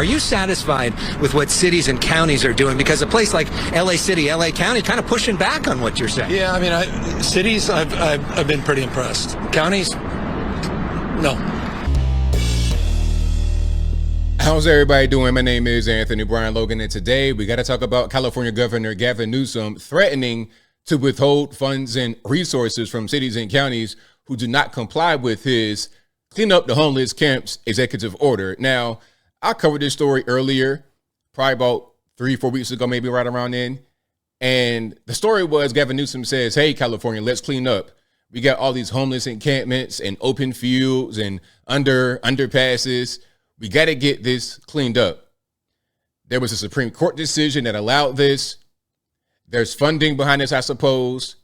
Are you satisfied with what cities and counties are doing? Because a place like LA City, LA County, kind of pushing back on what you're saying. Yeah, I mean, cities, I've been pretty impressed. Counties, no. How's everybody doing? My name is Anthony Brian Logan, and today we got to talk about California Governor Gavin Newsom threatening to withhold funds and resources from cities and counties who do not comply with his Clean Up the Homeless Camps executive order. Now, I covered this story earlier, probably about 3-4 weeks ago, maybe right around then. And the story was Gavin Newsom says, hey, California, let's clean up. We got all these homeless encampments and open fields and underpasses. We got to get this cleaned up. There was a Supreme Court decision that allowed this. There's funding behind this, I suppose.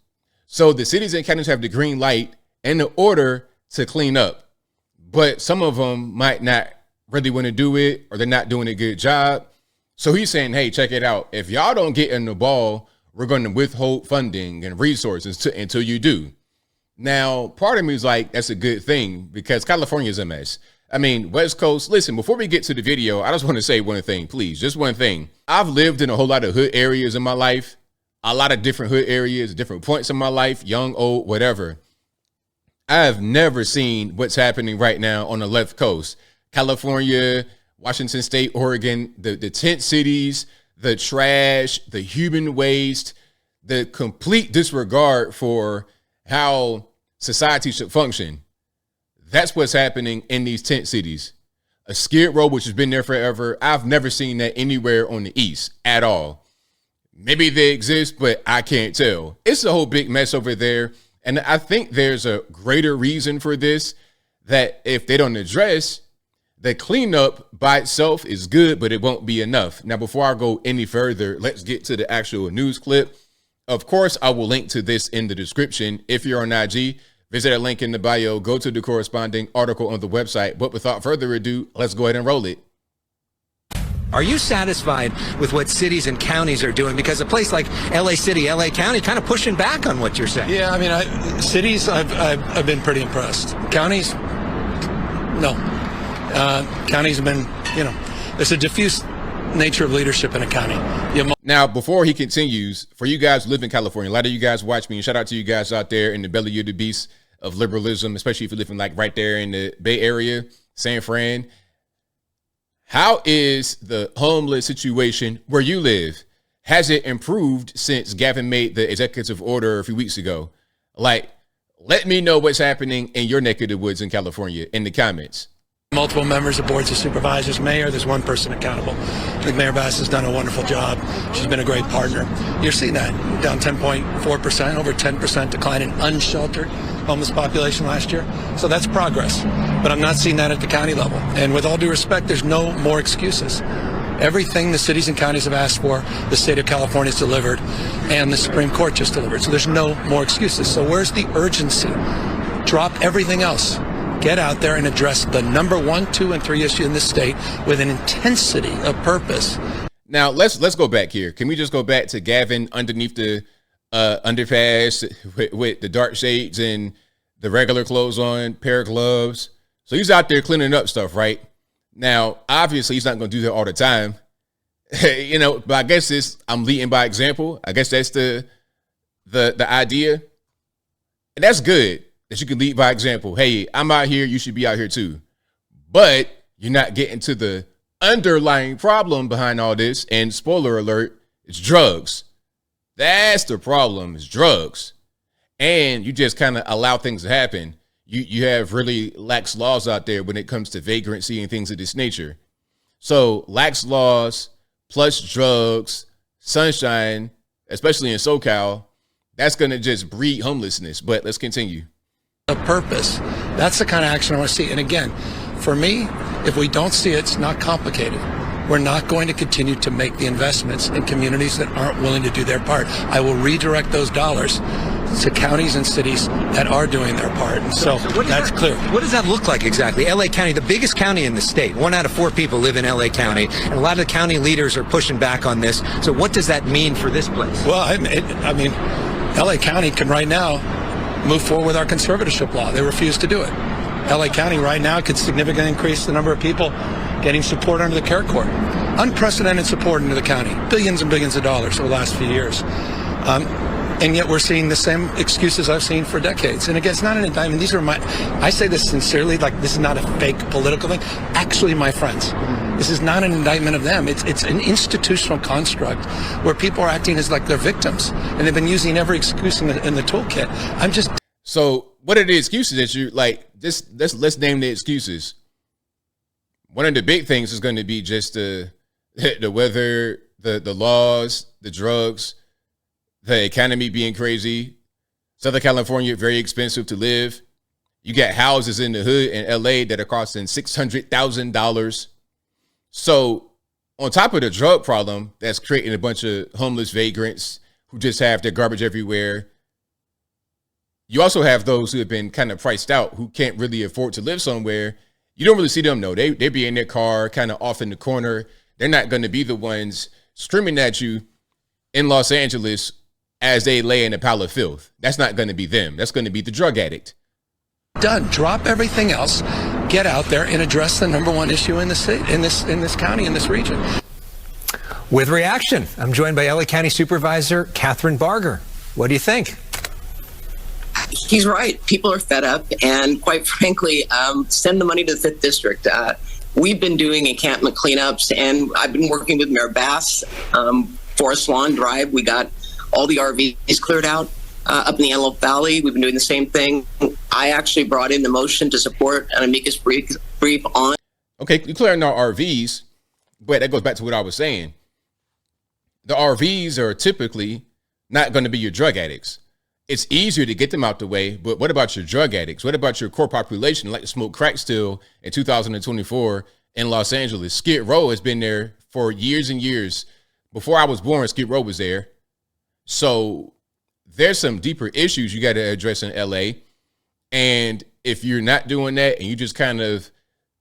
So the cities and counties have the green light and the order to clean up. But some of them might not really want to do it, or they're not doing a good job. So he's saying, hey, check it out. If y'all don't get in the ball, we're going to withhold funding and resources until you do. Now, part of me is like, that's a good thing because California is a mess. I mean, West Coast, listen, before we get to the video, I just want to say one thing, please. Just one thing. I've lived in a whole lot of hood areas in my life, a lot of different hood areas, different points in my life, young, old, whatever. I have never seen what's happening right now on the left coast. California, Washington State, Oregon, the tent cities, the trash, the human waste, the complete disregard for how society should function. That's what's happening in these tent cities. A skid row, which has been there forever. I've never seen that anywhere on the East at all. Maybe they exist, but I can't tell. It's a whole big mess over there. And I think there's a greater reason for this, that if they don't address, the cleanup by itself is good, but it won't be enough. Now, before I go any further, let's get to the actual news clip. Of course, I will link to this in the description. If you're on IG, visit a link in the bio, go to the corresponding article on the website. But without further ado, let's go ahead and roll it. Are you satisfied with what cities and counties are doing? Because a place like LA City, LA County, kind of pushing back on what you're saying. Yeah, I mean, cities, I've been pretty impressed. Counties, no. Counties have been, there's a diffuse nature of leadership in a county. Now, before he continues, for you guys who live in California, a lot of you guys watch me, and shout out to you guys out there in the belly of the beast of liberalism, especially if you're living like right there in the Bay Area, San Fran. How is the homeless situation where you live? Has it improved since Gavin made the executive order a few weeks ago? Like, let me know what's happening in your neck of the woods in California in the comments. Multiple members of boards of supervisors, mayor, there's one person accountable. I think Mayor Bass has done a wonderful job. She's been a great partner. You're seeing that down 10.4%, over 10% decline in unsheltered homeless population last year. So that's progress, but I'm not seeing that at the county level. And with all due respect, there's no more excuses. Everything the cities and counties have asked for, the state of California has delivered, and the Supreme Court just delivered. So there's no more excuses. So where's the urgency? Drop everything else. Get out there and address the number 1, 2, and 3 issue in this state with an intensity of purpose. Now let's go back here. Can we just go back to Gavin underneath the underpass with the dark shades and the regular clothes on, pair of gloves? So he's out there cleaning up stuff, right? Now, obviously, he's not going to do that all the time, but I guess I'm leading by example. I guess that's the idea. And that's good that you can lead by example. Hey, I'm out here. You should be out here, too. But you're not getting to the underlying problem behind all this. And spoiler alert, it's drugs. That's the problem, is drugs. And you just kind of allow things to happen. You have really lax laws out there when it comes to vagrancy and things of this nature. So lax laws plus drugs, sunshine, especially in SoCal, that's going to just breed homelessness. But let's continue. A purpose. That's the kind of action I want to see. And again, for me, if we don't see it, it's not complicated. We're not going to continue to make the investments in communities that aren't willing to do their part. I will redirect those dollars to counties and cities that are doing their part. And so that's clear. What does that look like exactly? LA County, the biggest county in the state. 1 out of 4 people live in LA County. And a lot of the county leaders are pushing back on this. So what does that mean for this place? Well, I mean, LA County can right now move forward with our conservatorship law. They refuse to do it. LA County right now could significantly increase the number of people getting support under the care court. Unprecedented support into the county. Billions and billions of dollars over the last few years. And yet we're seeing the same excuses I've seen for decades. And again, it's not an indictment. These are I say this sincerely, like this is not a fake political thing. Actually, my friends, this is not an indictment of them. It's an institutional construct where people are acting as like they're victims. And they've been using every excuse in the toolkit. So what are the excuses that you like? Let's name the excuses. One of the big things is going to be just the weather, the laws, the drugs, the economy being crazy. Southern California, very expensive to live. You got houses in the hood in LA that are costing $600,000. So on top of the drug problem that's creating a bunch of homeless vagrants who just have their garbage everywhere, you also have those who have been kind of priced out, who can't really afford to live somewhere. You don't really see them, though. They be in their car, kind of off in the corner. They're not going to be the ones screaming at you in Los Angeles as they lay in a pile of filth. That's not going to be them. That's going to be the drug addict. Done. Drop everything else. Get out there and address the number one issue in the state, in this county, in this region. With reaction, I'm joined by LA County Supervisor Catherine Barger. What do you think? He's right. People are fed up, and quite frankly, send the money to the 5th District. We've been doing encampment cleanups, and I've been working with Mayor Bass. Forest Lawn Drive, we got all the RVs cleared out. Up in the Antelope Valley, we've been doing the same thing. I actually brought in the motion to support an amicus brief on. Okay, you're clearing our RVs, but that goes back to what I was saying. The RVs are typically not going to be your drug addicts. It's easier to get them out the way, but what about your drug addicts? What about your core population like to smoke crack still in 2024 in Los Angeles? Skid Row has been there for years and years. Before I was born, Skid Row was there. So there's some deeper issues you got to address in LA. And if you're not doing that and you just kind of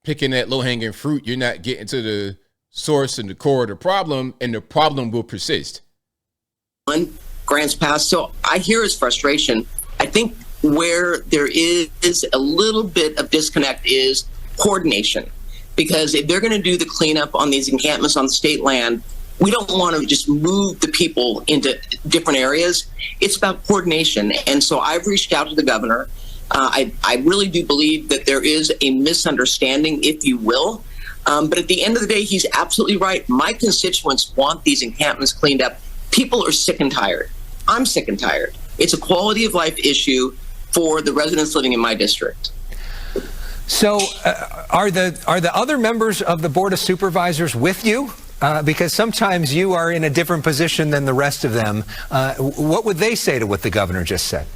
picking that low-hanging fruit, you're not getting to the source and the core of the problem, and the problem will persist. Grants passed. So I hear his frustration. I think where there is a little bit of disconnect is coordination. Because if they're going to do the cleanup on these encampments on state land, we don't want to just move the people into different areas. It's about coordination. And so I've reached out to the governor. I really do believe that there is a misunderstanding, if you will. But at the end of the day, he's absolutely right. My constituents want these encampments cleaned up. People are sick and tired. I'm sick and tired. It's a quality of life issue for the residents living in my district. So are the other members of the Board of Supervisors with you? Because sometimes you are in a different position than the rest of them. What would they say to what the governor just said?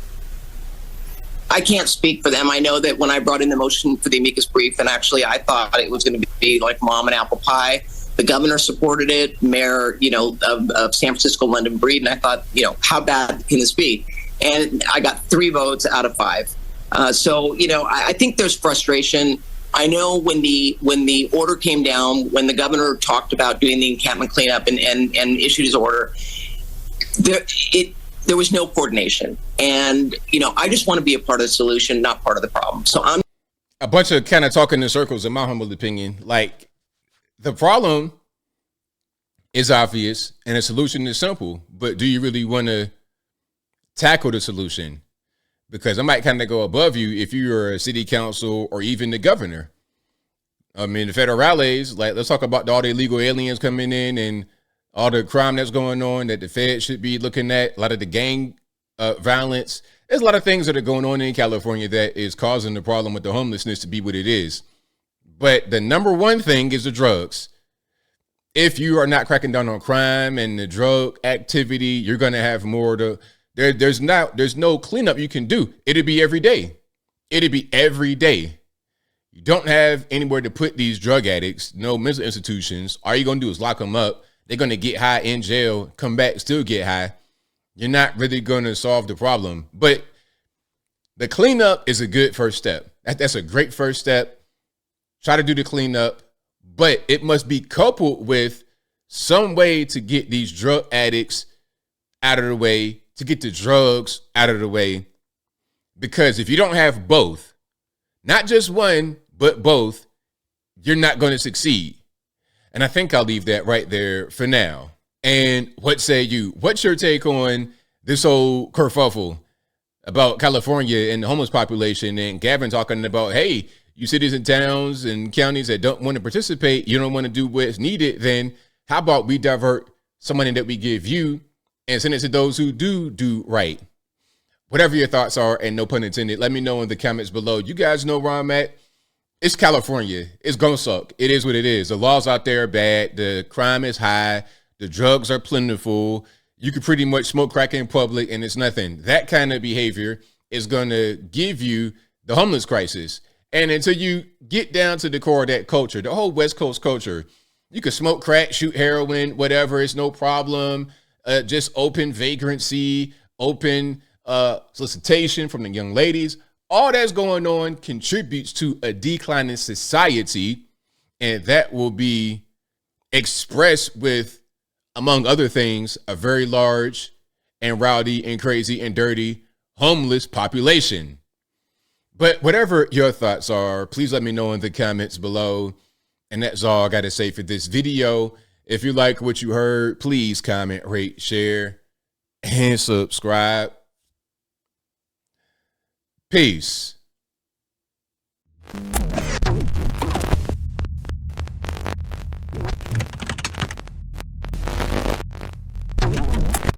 I can't speak for them. I know that when I brought in the motion for the amicus brief, and actually I thought it was going to be like mom and apple pie. The governor supported it, Mayor, of San Francisco, London Breed, and I thought, how bad can this be? And I got 3 votes out of 5. So I think there's frustration. I know when the order came down, when the governor talked about doing the encampment cleanup and issued his order, there was no coordination. And, I just want to be a part of the solution, not part of the problem. So I'm a bunch of kind of talking in circles, in my humble opinion. Like, the problem is obvious and the solution is simple, but do you really want to tackle the solution? Because I might kind of go above you if you're a city council or even the governor. I mean, the federales, like, let's talk about all the illegal aliens coming in and all the crime that's going on that the Fed should be looking at, a lot of the gang violence. There's a lot of things that are going on in California that is causing the problem with the homelessness to be what it is. But the number one thing is the drugs. If you are not cracking down on crime and the drug activity, you're going to have more to... There's no cleanup you can do. It'll be every day. It'll be every day. You don't have anywhere to put these drug addicts, no mental institutions. All you're going to do is lock them up. They're going to get high in jail, come back, still get high. You're not really going to solve the problem. But the cleanup is a good first step. That's a great first step. Try to do the cleanup, but it must be coupled with some way to get these drug addicts out of the way, to get the drugs out of the way. Because if you don't have both, not just one, but both, you're not going to succeed. And I think I'll leave that right there for now. And what say you? What's your take on this whole kerfuffle about California and the homeless population, and Gavin talking about, hey, you cities and towns and counties that don't want to participate, you don't want to do what's needed, then how about we divert some money that we give you and send it to those who do right? Whatever your thoughts are, and no pun intended, let me know in the comments below. You guys know where I'm at. It's California. It's gonna suck. It is what it is. The laws out there are bad. The crime is high. The drugs are plentiful. You can pretty much smoke crack in public and it's nothing. That kind of behavior is going to give you the homeless crisis. And until you get down to the core of that culture, the whole West Coast culture, you can smoke crack, shoot heroin, whatever, it's no problem. Just open vagrancy, open solicitation from the young ladies. All that's going on contributes to a decline in society. And that will be expressed with, among other things, a very large and rowdy and crazy and dirty homeless population. But whatever your thoughts are, please let me know in the comments below. And that's all I got to say for this video. If you like what you heard, please comment, rate, share, and subscribe. Peace.